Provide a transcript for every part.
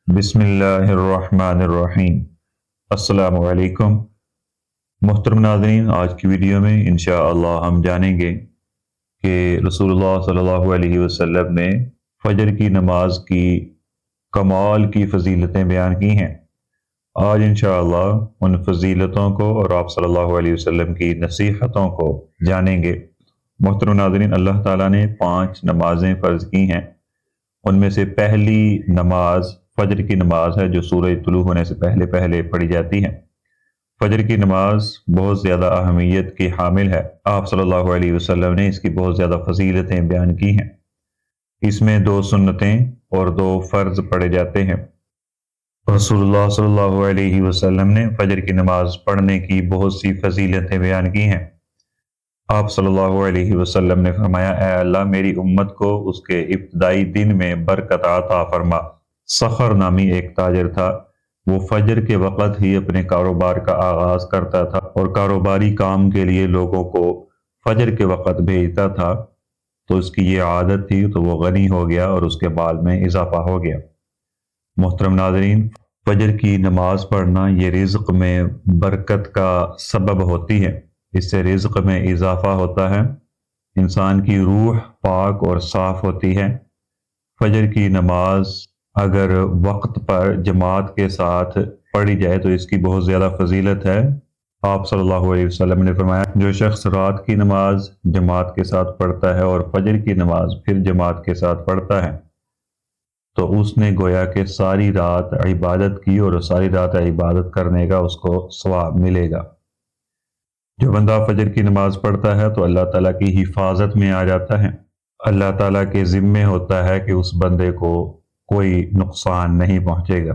بسم اللہ الرحمن الرحیم۔ السلام علیکم محترم ناظرین، آج کی ویڈیو میں انشاءاللہ ہم جانیں گے کہ رسول اللہ صلی اللہ علیہ وسلم نے فجر کی نماز کی کمال کی فضیلتیں بیان کی ہیں۔ آج انشاءاللہ ان فضیلتوں کو اور آپ صلی اللہ علیہ وسلم کی نصیحتوں کو جانیں گے۔ محترم ناظرین، اللہ تعالیٰ نے 5 نمازیں فرض کی ہیں۔ ان میں سے پہلی نماز فجر کی نماز ہے، جو سورج طلوع ہونے سے پہلے پڑھی جاتی ہے۔ فجر کی نماز بہت زیادہ اہمیت کی حامل ہے۔ آپ صلی اللہ علیہ وسلم نے اس کی بہت زیادہ فضیلتیں بیان کی ہیں۔ اس میں 2 سنتیں اور 2 فرض پڑھے جاتے ہیں۔ رسول اللہ صلی اللہ علیہ وسلم نے فجر کی نماز پڑھنے کی بہت سی فضیلتیں بیان کی ہیں۔ آپ صلی اللہ علیہ وسلم نے فرمایا، اے اللہ میری امت کو اس کے ابتدائی دن میں برکت عطا فرما۔ سخر نامی ایک تاجر تھا، وہ فجر کے وقت ہی اپنے کاروبار کا آغاز کرتا تھا اور کاروباری کام کے لیے لوگوں کو فجر کے وقت بھیجتا تھا، تو اس کی یہ عادت تھی تو وہ غنی ہو گیا اور اس کے مال میں اضافہ ہو گیا۔ محترم ناظرین، فجر کی نماز پڑھنا یہ رزق میں برکت کا سبب ہوتی ہے۔ اس سے رزق میں اضافہ ہوتا ہے، انسان کی روح پاک اور صاف ہوتی ہے۔ فجر کی نماز اگر وقت پر جماعت کے ساتھ پڑھی جائے تو اس کی بہت زیادہ فضیلت ہے۔ آپ صلی اللہ علیہ وسلم نے فرمایا، جو شخص رات کی نماز جماعت کے ساتھ پڑھتا ہے اور فجر کی نماز پھر جماعت کے ساتھ پڑھتا ہے تو اس نے گویا کہ ساری رات عبادت کی اور ساری رات عبادت کرنے کا اس کو ثواب ملے گا۔ جو بندہ فجر کی نماز پڑھتا ہے تو اللہ تعالیٰ کی حفاظت میں آ جاتا ہے۔ اللہ تعالیٰ کے ذمے ہوتا ہے کہ اس بندے کو کوئی نقصان نہیں پہنچے گا۔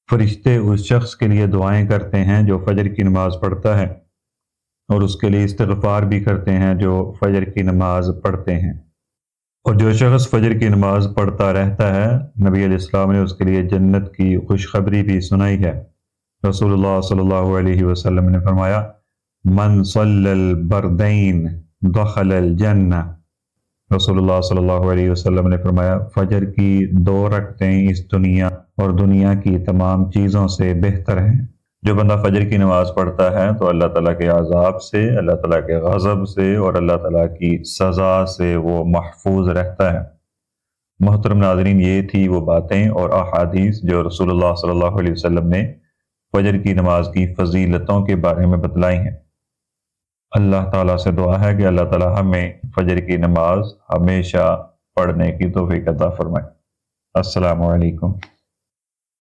فرشتے اس شخص کے لیے دعائیں کرتے ہیں جو فجر کی نماز پڑھتا ہے، اور اس کے لیے استغفار بھی کرتے ہیں جو فجر کی نماز پڑھتے ہیں۔ اور جو شخص فجر کی نماز پڑھتا رہتا ہے، نبی علیہ السلام نے اس کے لیے جنت کی خوشخبری بھی سنائی ہے۔ رسول اللہ صلی اللہ علیہ وسلم نے فرمایا، من صلی البردین دخل الجنہ۔ رسول اللہ صلی اللہ علیہ وسلم نے فرمایا، فجر کی 2 رکعتیں اس دنیا اور دنیا کی تمام چیزوں سے بہتر ہیں۔ جو بندہ فجر کی نماز پڑھتا ہے تو اللہ تعالیٰ کے عذاب سے، اللہ تعالیٰ کے غضب سے اور اللہ تعالیٰ کی سزا سے وہ محفوظ رہتا ہے۔ محترم ناظرین، یہ تھی وہ باتیں اور احادیث جو رسول اللہ صلی اللہ علیہ وسلم نے فجر کی نماز کی فضیلتوں کے بارے میں بتلائی ہیں۔ اللہ تعالیٰ سے دعا ہے کہ اللہ تعالیٰ ہمیں فجر کی نماز ہمیشہ پڑھنے کی توفیق عطا فرمائے۔ السلام علیکم۔